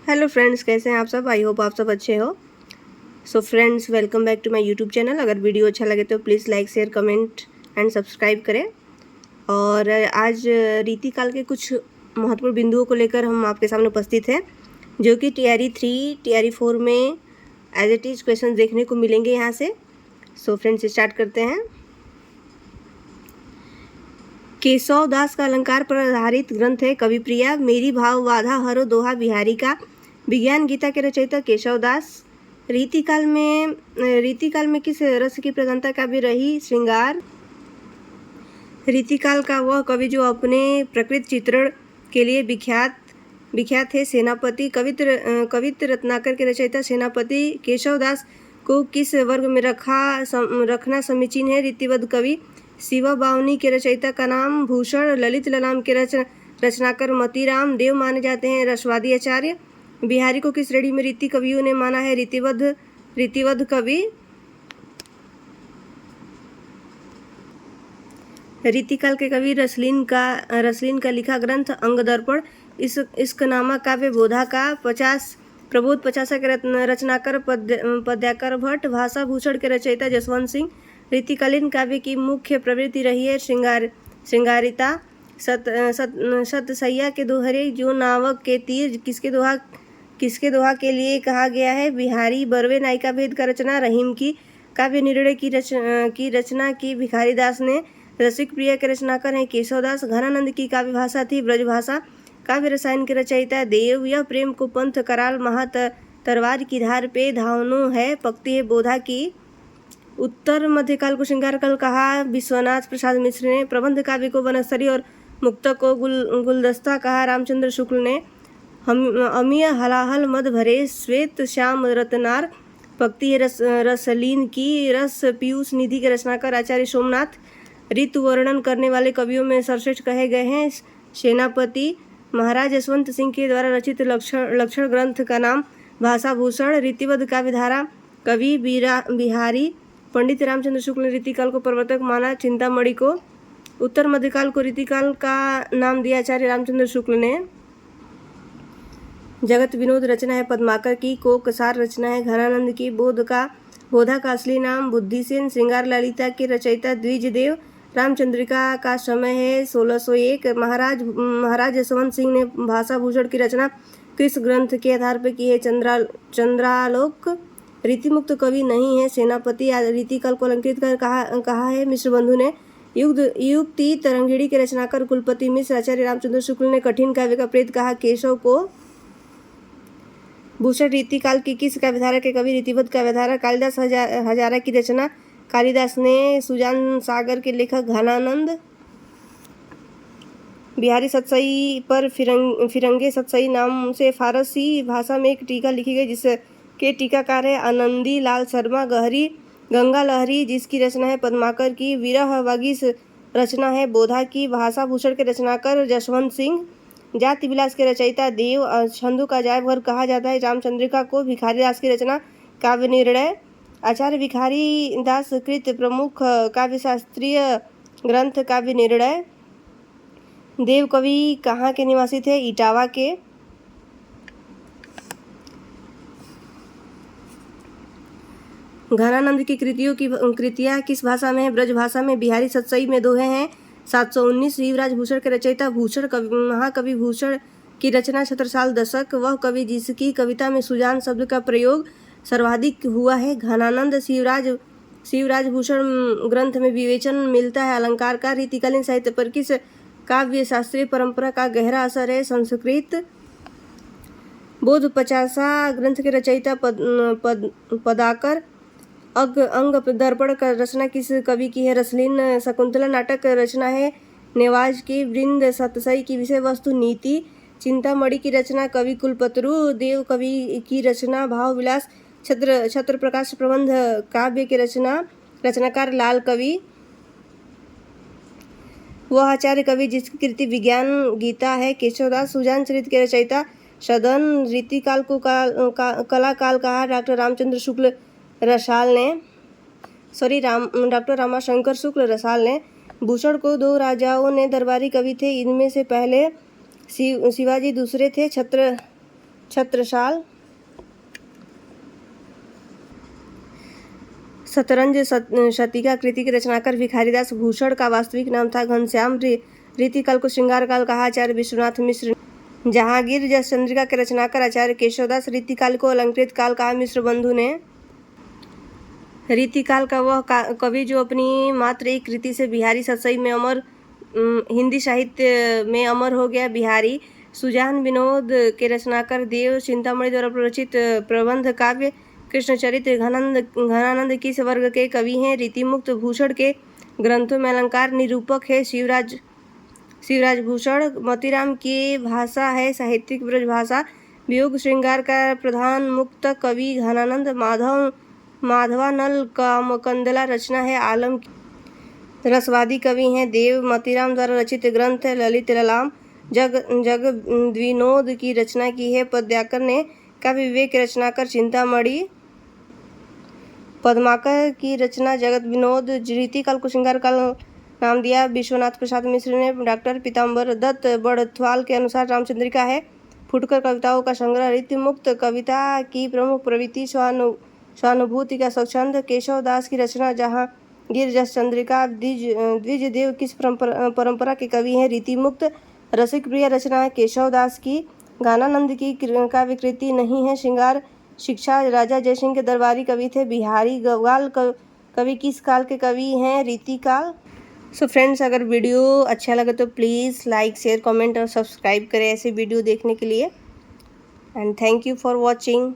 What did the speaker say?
Hello friends, कैसे हैं आप सब। आई होप आप सब अच्छे हो। So friends, welcome back to my YouTube channel. अगर वीडियो अच्छा लगे तो please like share comment and subscribe करें। और आज रीतिकाल के कुछ महत्वपूर्ण बिंदुओं को लेकर हम आपके सामने उपस्थित हैं, जो कि टीआरई 3 टीआरई 4 में एज इट इज क्वेश्चन देखने को मिलेंगे यहाँ से। सो फ्रेंड्स, स्टार्ट करते हैं। केशव दास का अलंकार पर आधारित ग्रंथ है कविप्रिया। मेरी भाव बाधा हरो दोहा बिहारी का। विज्ञान गीता के रचयिता केशव दास। रीतिकाल में किस रस की प्रधानता काव्य रही? श्रृंगार। रीतिकाल का वह कवि जो अपने प्रकृति चित्रण के लिए विख्यात है, सेनापति। कवित्र रत्नाकर के रचयिता सेनापति केशव दास को किस वर्ग में रखना समीचीन है? रीतिबद्ध कवि। शिवा बावनी के रचयिता का नाम भूषण। ललित ललाम के रचनाकर मतीराम देव माने जाते हैं, रसवादी आचार्य। बिहारी को किस श्रेणी में रीति कवियों ने माना है? रीतिबद्ध कवि। रीतिकाल के कवि रसलीन का लिखा ग्रंथ अंग दर्पण। इस्कनामा काव्य बोधा का। 50 प्रबोध 50 के रचनाकर पद्याकर भट्ट। भाषा भूषण के रचयिता जसवंत सिंह। रीतिकालीन काव्य की मुख्य प्रवृत्ति रही है श्रृंगारिता। सतसैया के दोहरे जो नावक के तीर किसके दोहा के लिए कहा गया है? बिहारी। बरवे नायिका भेद का रचना रहीम की। काव्य निर्णय की रचना की भिखारी दास ने। रसिक प्रिया के रचनाकर हैं केशवदास। घनानंद की काव्य भाषा थी ब्रजभाषा। काव्य रसायन के रचयिता देव। यह प्रेम को पंथ कराल महा तरवार की धार पे धावनो है, पक्ति है बोधा की। उत्तर मध्यकाल को श्रृंगार काल कहा विश्वनाथ प्रसाद मिश्र ने। प्रबंध काव्य को वनस्तरी और मुक्तक को गुलदस्ता कहा रामचंद्र शुक्ल ने। अमीय हलाहल मद भरे श्वेत श्याम रत्नार, पक्ति है रसलीन की। रस पीयूष निधि के रचनाकर आचार्य सोमनाथ। ऋतु वर्णन करने वाले कवियों में सर्वश्रेष्ठ कहे गए हैं सेनापति। महाराज यशवंत सिंह के द्वारा रचित लक्षण ग्रंथ का नाम भाषा भूषण। रीतिबद्ध काव्यधारा कवि बिहारी। पंडित रामचंद्र शुक्ल ने रीतिकाल को प्रवर्तक माना चिंतामणि को। उत्तर मध्यकाल को रीतिकाल का नाम दिया आचार्य रामचंद्र शुक्ल ने। जगत विनोद रचना है पद्माकर की। कोकसार रचना है घनानंद की। बोधा का असली नाम बुद्धिसेन। श्रृंगार ललिता के रचयिता द्विजदेव। रामचंद्रिका का समय है 1601। महाराज यशवंत सिंह ने भाषा भूषण की रचना किस ग्रंथ के आधार पर की है? चंद्रालोक। रीतिमुक्त कवि नहीं है सेनापति। रीतिकाल को अलंकृत कर कहा है मिश्र बंधु ने। युक्ति तरंगिणी के रचनाकर कुलपति मिश्र। आचार्य रामचंद्र शुक्ल ने कठिन काव्य का प्रेत कहा केशव को। भूषण रीतिकाल की किस काव्यधारा के कवि? रीतिबद्ध काव्यधारा। कालिदास हजारा की रचना कालिदास ने। सुजान सागर के लेखक घनानंद। बिहारी सतसई पर फिरंगे सतसई नाम से फारसी भाषा में एक टीका लिखी गई, जिसके टीकाकार है आनंदी लाल शर्मा। गंगा लहरी जिसकी रचना है पद्माकर की। विरह वागीश रचना है बोधा की। भाषा भूषण के रचनाकर जसवंत सिंह। जाति विलास के रचयिता देव। छंदों का अजायब घर कहा जाता है रामचंद्रिका को। भिखारी दास की रचना काव्य निर्णय। आचार्य भिखारी दास कृत प्रमुख काव्यशास्त्रीय ग्रंथ काव्य निर्णय। देव कवि कहाँ के निवासी थे? इटावा के। घनानंद की कृतियाँ किस भाषा में है? ब्रज भाषा में। बिहारी सतसई में दोहे हैं 719। शिवराज भूषण के रचयिता भूषण। महाकवि भूषण की रचना छत्रसाल दशक। वह कवि जिसकी कविता में सुजान शब्द का प्रयोग सर्वाधिक हुआ है घनानंद। शिवराज भूषण ग्रंथ में विवेचन मिलता है अलंकार का। रीतिकालीन साहित्य पर किस काव्य शास्त्रीय परंपरा का गहरा असर है? संस्कृत। बोध 50 ग्रंथ के रचयिता पदाकर। अंग दर्पण का रचना किस कवि की है? रसलीन। शकुंतला नाटक रचना है नेवाज की। वृंद सतसई की विषय वस्तु नीति। चिंतामणि की रचना कवि कुलपत्रु। देव कवि की रचना भाव विलास। छत्र प्रकाश प्रबंध काव्य के रचनाकार लाल कवि। वह आचार्य कवि जिसकी कृति विज्ञान गीता है केशवदास। सुजान चरित के रचयिता सदन। रीतिकाल को कला काल कहा डॉक्टर रामचंद्र शुक्ल रसाल ने। डॉक्टर रामाशंकर शुक्ल रसाल ने। भूषण को 2 राजाओं ने दरबारी कवि थे। इनमें से पहले शिवाजी दूसरे थे। छत्रसाल। शतरंज शतिका कृति के रचनाकार भिखारीदास भूषण का वास्तविक नाम था घनश्याम। रीतिकाल को श्रृंगार काल कहा। आचार्य विश्वनाथ मिश्र। जहांगीर जस चंद्रिका के रचनाकार आचार्य केशवदास। रीतिकाल को अलंकृत काल कहा मिश्र बंधु ने। रीतिकाल का वह कवि जो अपनी मात्र एक कृति से बिहारी सतसई में अमर हिंदी साहित्य में अमर हो गया। बिहारी सुजान विनोद के रचनाकार देव चिंतामणि द्वारा प्ररचित प्रबंध काव्य कृष्णचरित्र घनानंद किस वर्ग के कवि हैं? रीतिमुक्त। भूषण के ग्रंथों में अलंकार निरूपक है शिवराज भूषण। मोतीराम की भाषा है साहित्यिक ब्रजभाषा। वियोग श्रृंगार का प्रधान मुक्त कवि घनानंद। माधवानल कामकंदला रचना है आलम की। रसवादी कवि हैं देव। मोतीराम द्वारा रचित ग्रंथ है ललित ललाम। जगद्विनोद की रचना की है पद्माकर ने। काव्य विवेक रचनाकर चिंतामणि। पद्माकर की रचना जगत विनोद। रीतिकाल को श्रृंगार काल नाम दिया विश्वनाथ प्रसाद मिश्र ने। डॉक्टर पीताम्बर दत्त बड़थवाल के अनुसार रामचंद्रिका है फुटकर कविताओं का संग्रह। रीतिमुक्त कविता की प्रमुख प्रवृत्ति स्वानुभूति का स्वच्छंद। केशवदास की रचना जहांगीर जस चंद्रिका। द्विजदेव किस परंपरा के कवि हैं? रीतिमुक्त। रसिक प्रिय रचना है केशवदास की। गानानंद की काव्य कृति नहीं है श्रृंगार शिक्षा। राजा जयसिंह के दरबारी कवि थे। बिहारी गवाल कवि किस काल के कवि हैं? रीतिकाल। सो फ्रेंड्स, अगर वीडियो अच्छा लगे तो प्लीज़ लाइक शेयर कमेंट और सब्सक्राइब करें ऐसे वीडियो देखने के लिए। And thank you for watching.